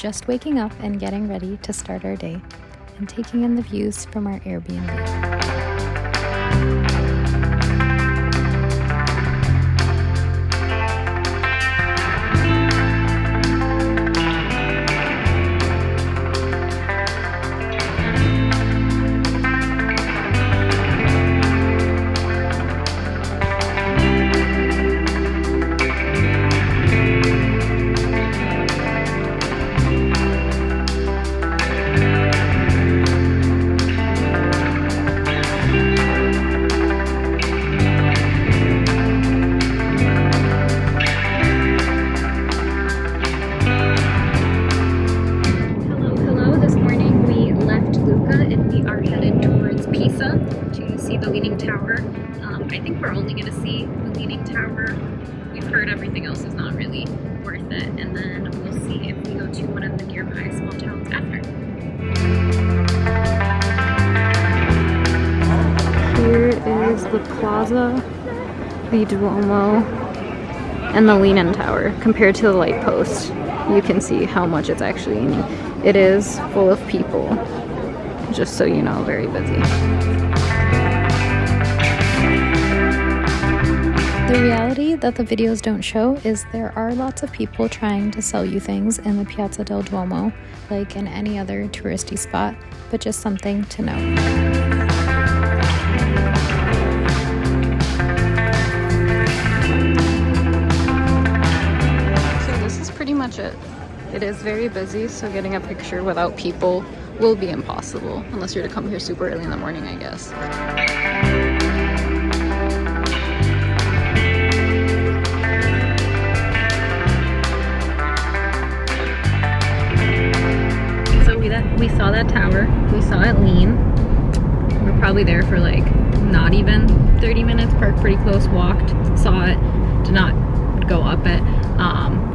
just waking up and getting ready to start our day and taking in the views from our Airbnb. Pisa to see the Leaning Tower. I think we're only going to see the Leaning Tower. We've heard everything else is not really worth it, and then we'll see if we go to one of the nearby small towns after. Here is the Plaza, the Duomo, and the Leaning Tower. Compared to the light post, you can see how much it's actually. It is full of people. Just so you know, very busy. The reality that the videos don't show is there are lots of people trying to sell you things in the Piazza del Duomo, like in any other touristy spot, but just something to note. So this is pretty much it. It is very busy, so getting a picture without people will be impossible unless you're to come here super early in the morning, I guess. So we saw that tower, we saw it lean. We're probably there for like not even 30 minutes, parked pretty close, walked, saw it, did not go up it.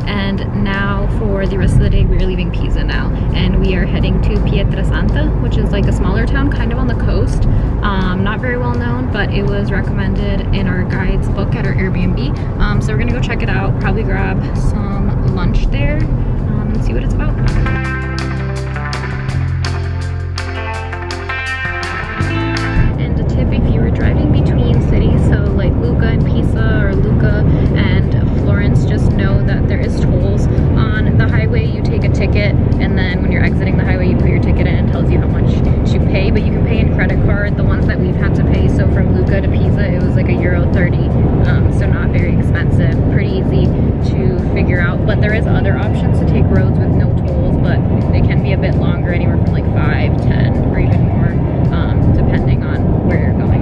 And now for the rest of the day, we're leaving Pisa now, and we are heading to Pietrasanta, which is like a smaller town kind of on the coast. Not very well known, but it was recommended in our guide's book at our Airbnb. So we're gonna go check it out, probably grab some lunch there, and see what it's about. And a tip, if you were driving between cities, so like Lucca and Pisa or Lucca and Florence, just know that there is tolls on the highway. You take a ticket, and then when you're exiting the highway, you put your ticket in and it tells you how much to pay, but you can pay in credit card. The ones that we've had to pay, so from Lucca to Pisa, it was like €1.30, so not very expensive, pretty easy to figure out. But there is other options to take roads with no tolls, but they can be a bit longer, anywhere from like 5, 10, or even more, depending on where you're going.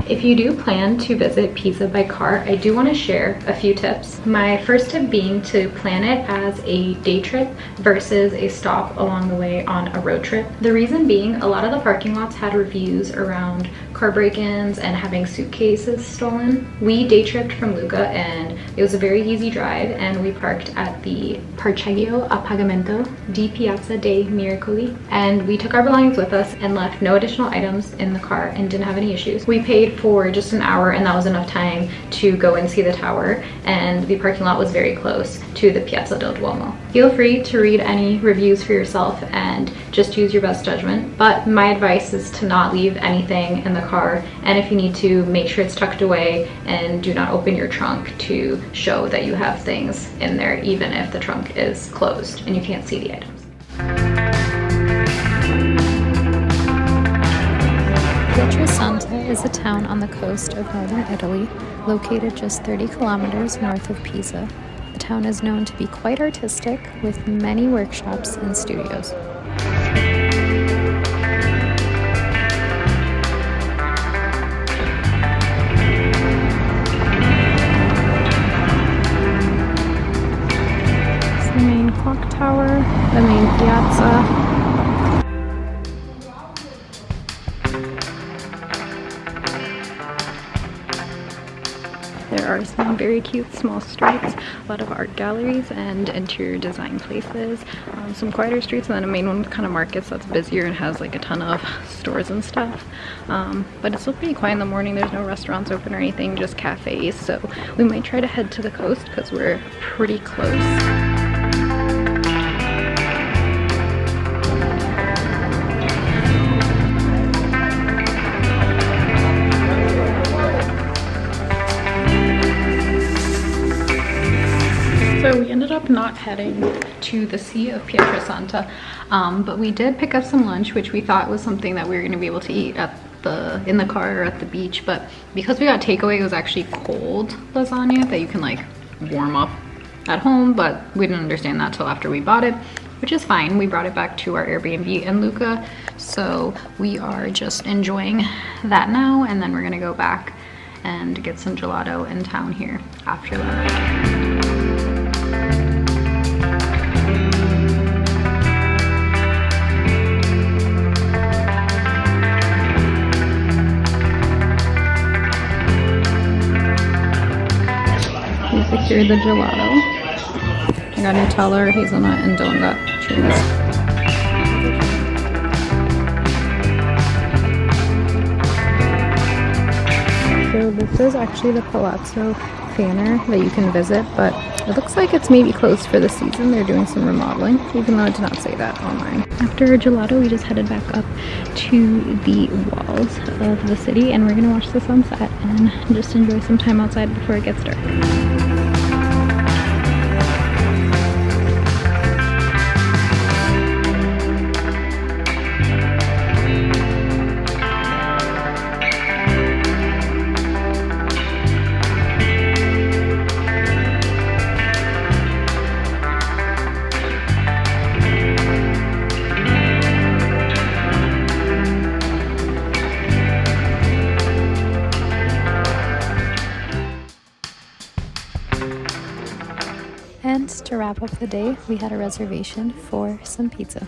If you do plan to visit Pisa by car, I do want to share a few tips. My first tip being to plan it as a day trip versus a stop along the way on a road trip. The reason being, a lot of the parking lots had reviews around car break-ins and having suitcases stolen. We day tripped from Lucca, and it was a very easy drive, and we parked at the Parcheggio a Pagamento di Piazza dei Miracoli, and we took our belongings with us and left no additional items in the car and didn't have any issues. We paid for just an hour, and that was enough time to go and see the tower, and the parking lot was very close to the Piazza del Duomo. Feel free to read any reviews for yourself and just use your best judgment, but my advice is to not leave anything in the car, and if you need to, make sure it's tucked away and do not open your trunk to show that you have things in there, even if the trunk is closed and you can't see the items. Pietrasanta is a town on the coast of northern Italy, located just 30 kilometers north of Pisa. The town is known to be quite artistic, with many workshops and studios. It's the main clock tower, the main piazza. There are some very cute small streets, a lot of art galleries and interior design places, some quieter streets, and then a main one with kind of markets that's busier and has like a ton of stores and stuff. But it's still pretty quiet in the morning. There's no restaurants open or anything, just cafes, so we might try to head to the coast because we're pretty close. not heading to the Sea of Pietrasanta, but we did pick up some lunch, which we thought was something that we were going to be able to eat at in the car or at the beach, but because we got takeaway, it was actually cold lasagna that you can like warm up at home, but we didn't understand that till after we bought it, which is fine. We brought it back to our Airbnb in Lucca, so we are just enjoying that now, and then we're gonna go back and get some gelato in town here after that. We secured the gelato. I got Nutella, hazelnut, and Dylan got cherries. So this is actually the Palazzo Fanner that you can visit, but it looks like it's maybe closed for the season. They're doing some remodeling, even though it did not say that online. After our gelato, we just headed back up to the walls of the city, and we're gonna watch the sunset and just enjoy some time outside before it gets dark. And to wrap up the day, we had a reservation for some pizza.